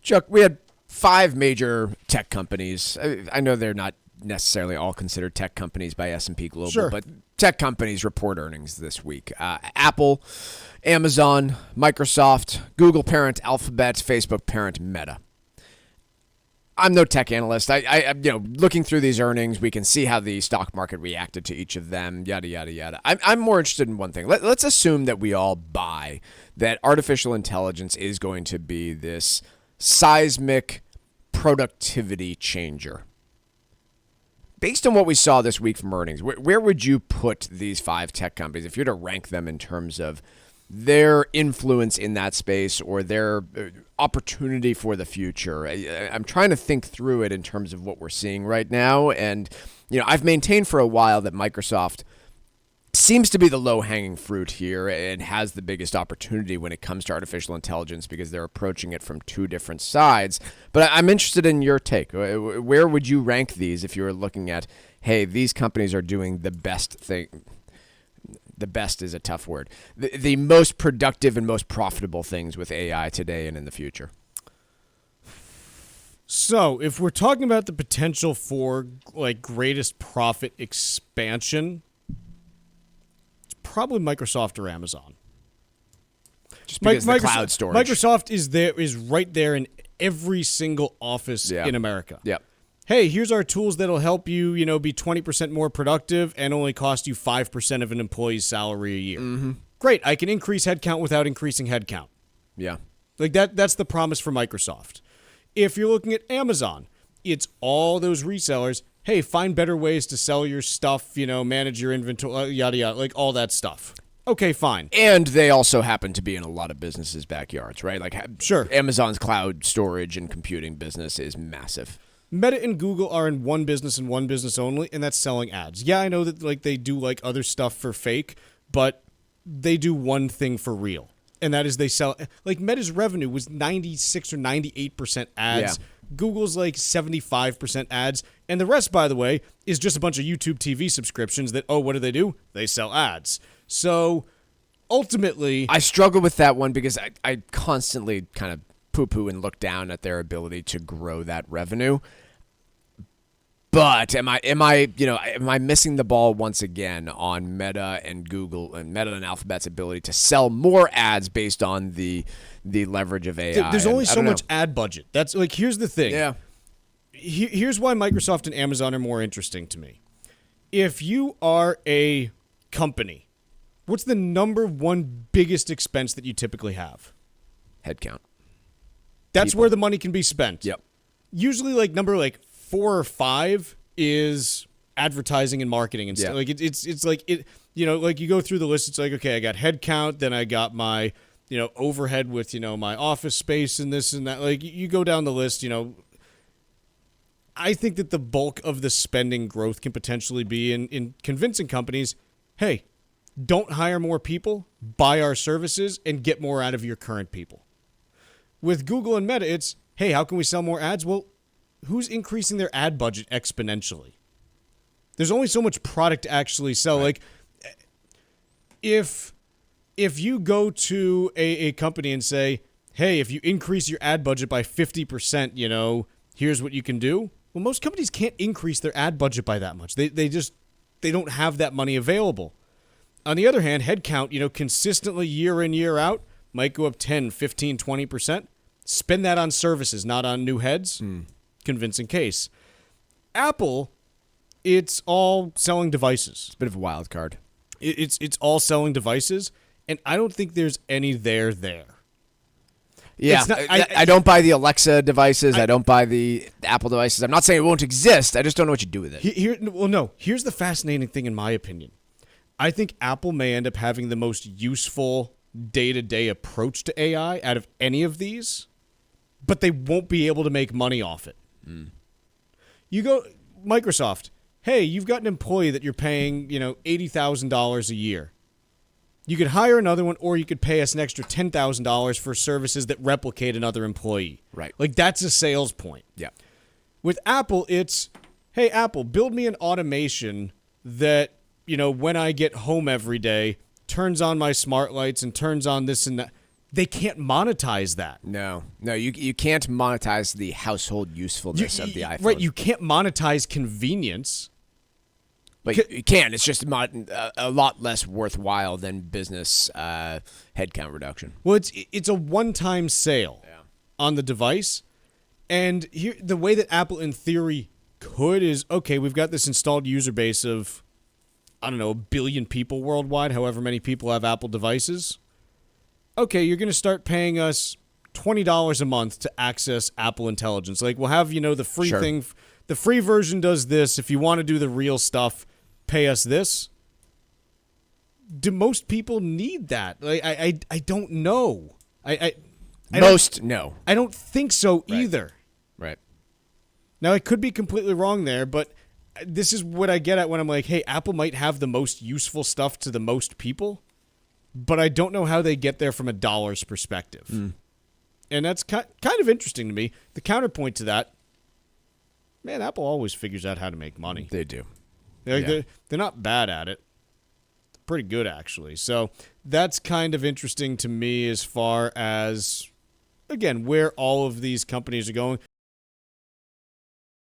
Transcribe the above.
Chuck, we had 5 major tech companies. I know they're not necessarily all considered tech companies by S&P Global, Sure. but tech companies report earnings this week. Apple, Amazon, Microsoft, Google parent Alphabet, Facebook parent Meta. I'm no tech analyst. I looking through these earnings, we can see how the stock market reacted to each of them, yada, yada, yada. I'm more interested in one thing. Let's assume that we all buy that artificial intelligence is going to be this seismic productivity changer. Based on what we saw this week from earnings, where would you put these 5 tech companies if you're to rank them in terms of their influence in that space or their opportunity for the future? I'm trying to think through it in terms of what we're seeing right now. And, I've maintained for a while that Microsoft seems to be the low-hanging fruit here and has the biggest opportunity when it comes to artificial intelligence because they're approaching it from 2 different sides. But I'm interested in your take. Where would you rank these if you were looking at, hey, these companies are doing the best thing? The best is a tough word. The most productive and most profitable things with AI today and in the future. So, if we're talking about the potential for greatest profit expansion, it's probably Microsoft or Amazon. Just because the cloud storage. Microsoft is right there in every single office in America. Yep. Hey, here's our tools that'll help you, be 20% more productive and only cost you 5% of an employee's salary a year. Mm-hmm. Great, I can increase headcount without increasing headcount. Yeah. That's the promise for Microsoft. If you're looking at Amazon, it's all those resellers. Hey, find better ways to sell your stuff, manage your inventory, yada, yada, all that stuff. Okay, fine. And they also happen to be in a lot of businesses' backyards, right? Sure. Amazon's cloud storage and computing business is massive. Meta and Google are in one business and one business only, and that's selling ads. Yeah, I know that they do other stuff for fake, but they do one thing for real. And that is they sell, Meta's revenue was 96 or 98% ads. Yeah. Google's 75% ads. And the rest, by the way, is just a bunch of YouTube TV subscriptions that, what do? They sell ads. So ultimately, I struggle with that one because I constantly kind of poo-poo and look down at their ability to grow that revenue. But am I missing the ball once again on Meta and Google and Meta and Alphabet's ability to sell more ads based on the leverage of AI? There's only so much ad budget. That's here's the thing. Yeah. Here's why Microsoft and Amazon are more interesting to me. If you are a company, what's the number one biggest expense that you typically have? Headcount. That's People. where the money can be spent. Yep. Usually number 4 or 5 is advertising and marketing and stuff. Yeah. It's you go through the list, it's okay, I got headcount, then I got my, overhead with, my office space and this and that. You go down the list, I think that the bulk of the spending growth can potentially be in convincing companies, hey, don't hire more people, buy our services, and get more out of your current people. With Google and Meta, it's, hey, how can we sell more ads? Well, who's increasing their ad budget exponentially? There's only so much product to actually sell. Right. If you go to a company and say, hey, if you increase your ad budget by 50%, here's what you can do. Well, most companies can't increase their ad budget by that much. They don't have that money available. On the other hand, headcount, consistently year in, year out, might go up 10, 15, 20%. Spend that on services, not on new heads. Convincing case. Apple, it's all selling devices. It's a bit of a wild card. It's all selling devices, and I don't think there's any there. Yeah, I don't buy the Alexa devices. I don't buy the Apple devices. I'm not saying it won't exist. I just don't know what you do with it. Here's the fascinating thing in my opinion. I think Apple may end up having the most useful day-to-day approach to AI out of any of these, but they won't be able to make money off it. You go, Microsoft, hey, you've got an employee that you're paying, $80,000 a year. You could hire another one, or you could pay us an extra $10,000 for services that replicate another employee. Right. That's a sales point. Yeah. With Apple, it's, hey, Apple, build me an automation that, when I get home every day, turns on my smart lights and turns on this and that. they can't monetize that. No, you can't monetize the household usefulness of the iPhone. Right, you can't monetize convenience. But you can. It's just a lot less worthwhile than business headcount reduction. Well, it's a one-time sale on the device. And here, the way that Apple, in theory, could is, okay, we've got this installed user base of, I don't know, 1 billion people worldwide, however many people have Apple devices. Okay, you're going to start paying us $20 a month to access Apple Intelligence. Like, we'll have, the free thing. The free version does this. If you want to do the real stuff, pay us this. Do most people need that? Like, I don't know. No. I don't think so either. Right. Now, I could be completely wrong there, but this is what I get at when I'm like, hey, Apple might have the most useful stuff to the most people, but I don't know how they get there from a dollar's perspective. And that's kind of interesting to me. The counterpoint to that, man, Apple always figures out how to make money. They do. They're not bad at it. Pretty good, actually. So that's kind of interesting to me as far as, again, where all of these companies are going.